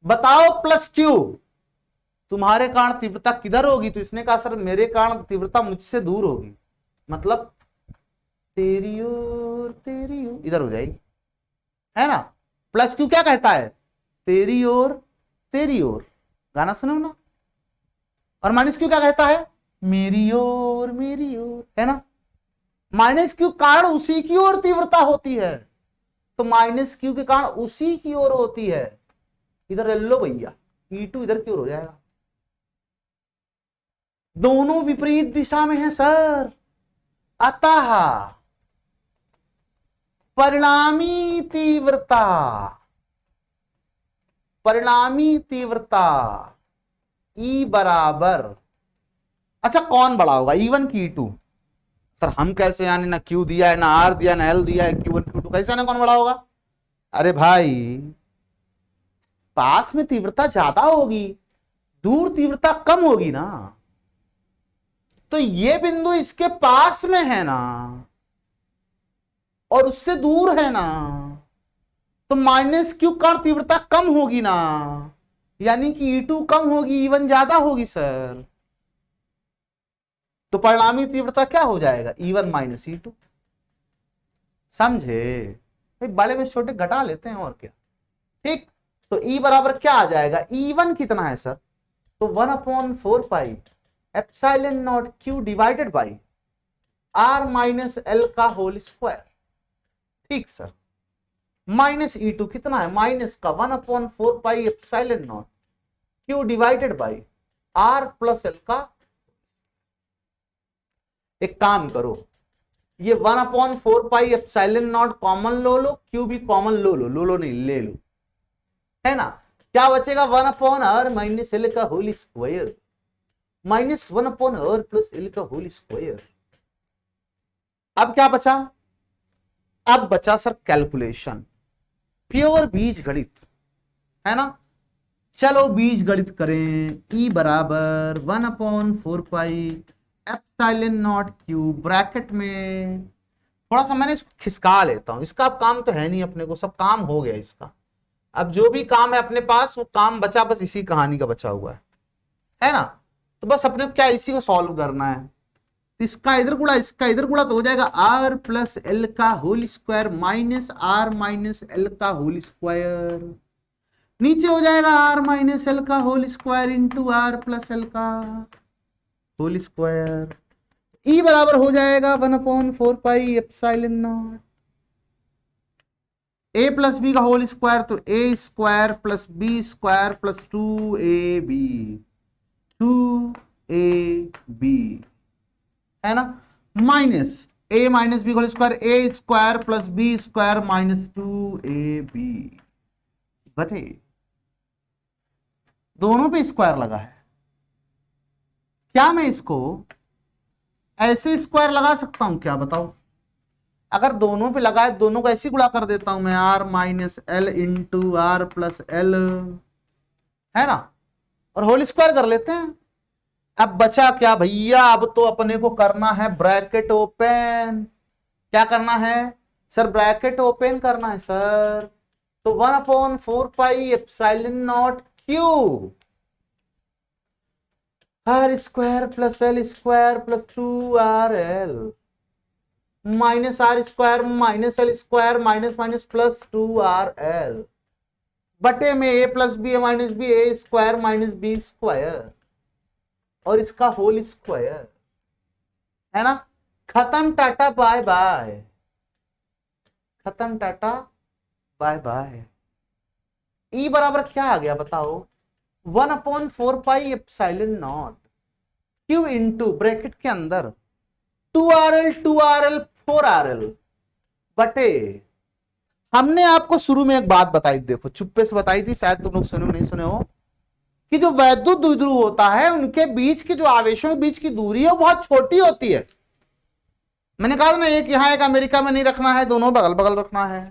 बताओ प्लस Q, तुम्हारे कारण तीव्रता किधर होगी? तो इसने कहा सर मेरे कारण तीव्रता मुझसे दूर होगी, मतलब तेरी ओर इधर हो जाएगी, है ना। प्लस Q क्या कहता है? तेरी ओर, गाना सुनो ना। और माइनस Q क्या कहता है? मेरी ओर, है ना। माइनस Q कारण उसी की ओर तीव्रता होती है, तो माइनस Q के कारण उसी की ओर होती है। इधर ले लो भैया, E2 इधर की ओर हो जाएगा। दोनों विपरीत दिशा में है सर, अतः परिणामी तीव्रता E बराबर, अच्छा कौन बड़ा होगा, E1 की E2? सर हम कैसे यानी, ना Q दिया है, ना R दिया, ना L दिया है, Q1 Q2 कैसे ना कौन बड़ा होगा? अरे भाई पास में तीव्रता ज्यादा होगी, दूर तीव्रता कम होगी ना। तो ये बिंदु इसके पास में है ना और उससे दूर है ना, तो माइनस Q का तीव्रता कम होगी ना, यानी कि E2 कम होगी, E1 ज्यादा होगी सर। तो परिणामी तीव्रता क्या हो जाएगा? E1 minus E2। समझे? भाई बड़े में छोटे घटा लेते हैं और क्या। ठीक, तो ई बराबर क्या आ जाएगा, E1 कितना है सर, तो 1/4 pi epsilon naught Q divided by R minus L का होल स्क्वायर। ठीक सर, माइनस E2 कितना है, माइनस का 1/4 pi epsilon naught Q divided by R plus L का। एक काम करो, ये 1/4 पाई एप्सिलॉन नॉट कॉमन लो, क्यू भी कॉमन लो नहीं ले लो, है ना। क्या बचेगा, 1/r माइनस एल का whole square minus 1/r plus L का होल स्क्वायर। अब क्या बचा, अब बचा सर कैलकुलेशन, प्योर बीज गणित, है ना। चलो बीज गणित करें। E बराबर 1/4 pi epsilon naught Q, bracket में थोड़ा सा मैंने इसको खिसका लेता हूं, इसका अब काम तो है नहीं अपने को, सब काम हो गया इसका। अब जो भी काम है अपने पास वो काम बचा बस इसी कहानी का बचा हुआ है ना। तो बस अपने को क्या इसी को सॉल्व करना है। तो इसका इधर गुणा इसका इधर गुणा तो हो जाएगा R प्लस एल का whole square minus R minus L का होल स्क्वायर, नीचे हो जाएगा R माइनस एल का whole square into R plus L का होल स्क्वायर। E बराबर हो जाएगा 1/4 pi epsilon naught A plus B का होल स्क्वायर, तो A square plus B square plus 2AB 2AB, है ना, minus A minus B whole square A square plus B square minus 2AB बटे, दोनों पे स्क्वायर लगा है। क्या मैं इसको ऐसे स्क्वायर लगा सकता हूं क्या, बताओ। अगर दोनों पे लगाए, दोनों को ऐसे गुणा कर देता हूं मैं, R minus L into R plus L, है ना, और होल स्क्वायर कर लेते हैं। अब बचा क्या भैया, अब तो अपने को करना है ब्रैकेट ओपन। क्या करना है सर, ब्रैकेट ओपन करना है सर। तो 1/4 pi epsilon naught Q R square plus L square plus 2RL minus R square minus L square minus minus plus 2RL बटे में A plus B minus B A square minus B square और इसका whole square, है ना। खत्म, tata bye bye, खत्म tata bye bye. E बराबर क्या आ गया बताओ, 1/4 pi epsilon naught Q into bracket के अंदर 2RL 4RL बटे, हमने आपको शुरू में एक बात बताई, देखो चुप्पे से बताई थी, शायद तुम लोग सुने नहीं सुने हो, कि जो वैद्युत द्विध्रुव होता है उनके बीच के जो आवेशों के बीच की दूरी है वो बहुत छोटी होती है। मैंने कहा था ना, एक यहां एक अमेरिका में नहीं रखना है, दोनों बगल बगल रखना है।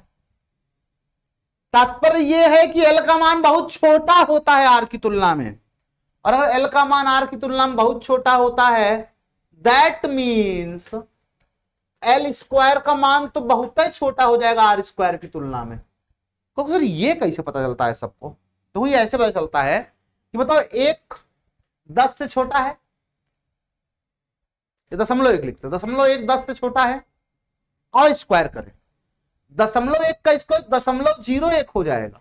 तात्पर्य यह है कि L का मान बहुत छोटा होता है R की तुलना में, और अगर L का मान R की तुलना में बहुत छोटा होता है, दैट मीन्स L स्क्वायर का मान तो बहुत ही छोटा हो जाएगा R स्क्वायर की तुलना में। तो सर ये कैसे पता चलता है सबको, तो ये ऐसे पता चलता है कि बताओ, 1 10 से छोटा है, ये 0.1 लिखते, 0.1 10 से छोटा है, और स्क्वायर करें 0.1 का स्क्वायर 0.01 हो जाएगा,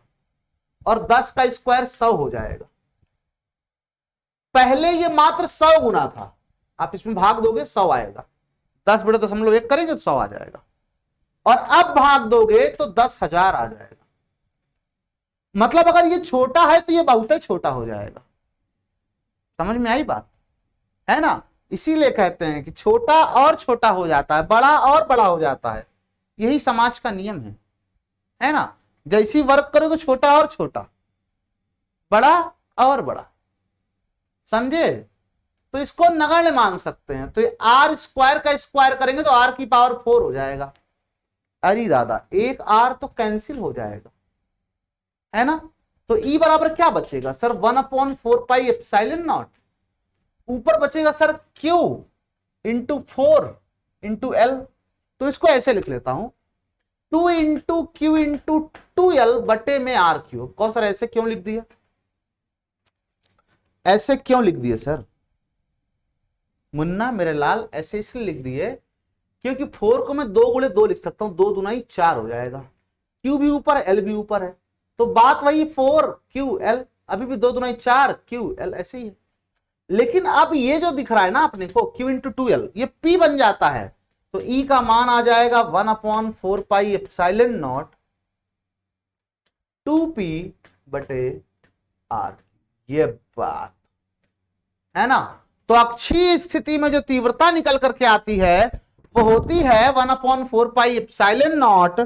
और 10 का स्क्वायर 100 हो जाएगा। पहले ये मात्र 100 गुना था, आप इसमें भाग दोगे 100 आएगा, 10 बटे 0.1 करेंगे तो 100 आ जाएगा, और अब भाग दोगे तो 10,000 आ जाएगा। मतलब अगर ये छोटा है तो ये बहुत ही छोटा हो जाएगा। समझ में आई बात, है ना। इसीलिए कहते हैं कि छोटा और छोटा हो जाता है, बड़ा और बड़ा हो जाता है, यही समाज का नियम है ना। जैसी वर्क करोगे तो छोटा और छोटा, बड़ा और बड़ा, समझे। तो इसको नगण्य मान सकते हैं। तो R स्क्वायर का स्क्वायर करेंगे तो R की पावर 4 हो जाएगा। अरे दादा, एक R तो कैंसिल हो जाएगा, है ना। तो E बराबर क्या बचेगा सर, 1/4 पाई एप्सिलॉन नॉट, ऊपर बचेगा sir Q into 4 into L। तो इसको ऐसे लिख लेता हूं, 2 इंटू क्यू इंटू 2L बटे में R क्यूब। कौन सर ऐसे क्यों लिख दिया, ऐसे क्यों लिख दिए सर मुन्ना मेरे लाल, ऐसे इसलिए लिख दिए क्योंकि 4 को मैं 2 गुणे 2 लिख सकता हूं, 2 दूना 4 हो जाएगा, Q भी ऊपर है, L भी ऊपर है, तो बात वही 4QL, अभी भी 2 दूना 4QL ऐसे ही है। लेकिन अब ये जो दिख रहा है ना अपने को Q इंटू 2L, ये P बन जाता है, तो E का मान आ जाएगा 1/4 पाई एप्सिलॉन नॉट 2P बटे R। ये बात है ना। तो अक्षीय स्थिति में जो तीव्रता निकल करके आती है वो होती है 1/4 पाई एप्सिलॉन नॉट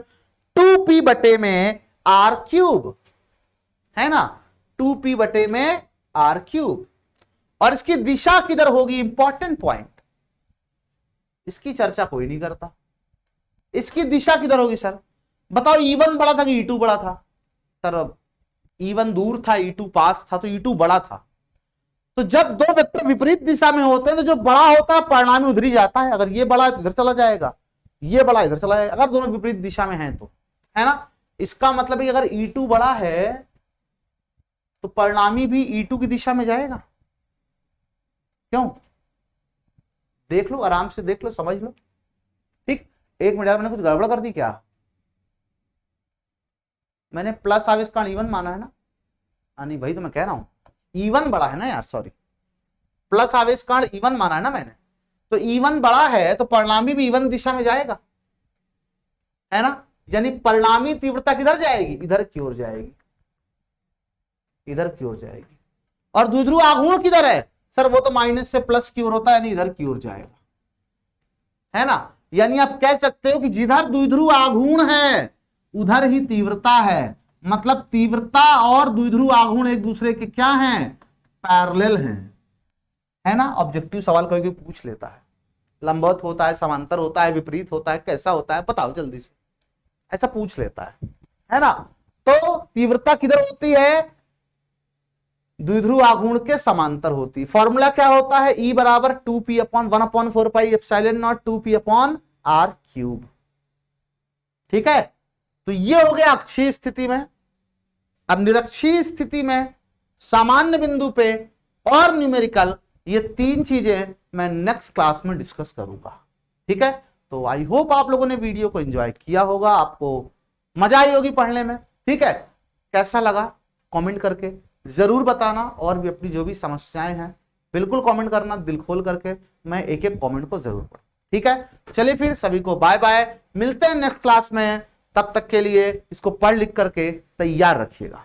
2P बटे में R क्यूब, है ना, 2P बटे में R क्यूब। और इसकी दिशा किधर होगी, इंपॉर्टेंट पॉइंट, इसकी चर्चा कोई नहीं करता। इसकी दिशा किधर होगी सर, बताओ। E1 बड़ा था कि E2 बड़ा था? सर E1 दूर था, E2 पास था, तो E2 बड़ा था। तो जब दो वेक्टर विपरीत दिशा में होते हैं तो जो बड़ा होता है परिणामी उधर ही जाता है। अगर ये बड़ा है तो इधर चला जाएगा, ये बड़ा इधर चला जाएगा, अगर दोनों विपरीत दिशा में हैं तो, है ना। इसका मतलब है कि अगर E2 बड़ा है तो परिणामी भी E2 की दिशा में जाएगा। क्यों? देख लो, आराम से देख लो, समझ लो। ठीक, एक मिनट यार, मैंने कुछ गड़बड़ कर दी क्या? मैंने प्लस आवेश का E1 माना है ना? नहीं, वही तो मैं कह रहा हूं, E1 बड़ा है ना यार, सॉरी, प्लस आवेश कांड E1 माना है ना मैंने। तो E1 बड़ा है तो परिणामी भी E1 दिशा में जाएगा, है ना। यानी परिणामी तीव्रता किधर जाएगी, इधर की ओर जाएगी, इधर की ओर जाएगी। और द्विध्रुव आघूर्ण किधर है सर, वो तो माइनस से प्लस की ओर होता है, यानी इधर की ओर जाएगा, है ना। यानी आप कह सकते हो कि जिधर द्विध्रुव आघूर्ण है उधर ही तीव्रता है। मतलब तीव्रता और द्विध्रुव आघूर्ण एक दूसरे के क्या हैं, पैरेलल हैं, है ना। ऑब्जेक्टिव सवाल कोई कोई पूछ लेता है, लंबवत होता है, समांतर होता है, विपरीत होता है, कैसा होता है बताओ जल्दी से, ऐसा पूछ लेता है ना। तो तीव्रता किधर होती है, द्विध्रुव आघूर्ण के समांतर होती है। फॉर्मूला क्या होता है, E बराबर 2P upon 1/4 pi epsilon not 2P upon R cube. ठीक है, तो ये हो गया अक्षीय स्थिति में। अब निरक्षीय स्थिति में सामान्य बिंदु पे और न्यूमेरिकल, ये तीन चीजें मैं नेक्स्ट क्लास में डिस्कस करूंगा। ठीक है, तो आई होप आप लोगों ने वीडियो को एंजॉय किया होगा, आपको मजा आई होगी पढ़ने में। ठीक है, कैसा लगा कमेंट करके जरूर बताना, और भी अपनी जो भी समस्याएं हैं बिल्कुल कमेंट करना दिल खोल करके, मैं एक एक कमेंट को जरूर पढ़ूं। ठीक है, चलिए फिर सभी को बाय बाय, मिलते हैं नेक्स्ट क्लास में। तब तक के लिए इसको पढ़ लिख करके तैयार रखिएगा।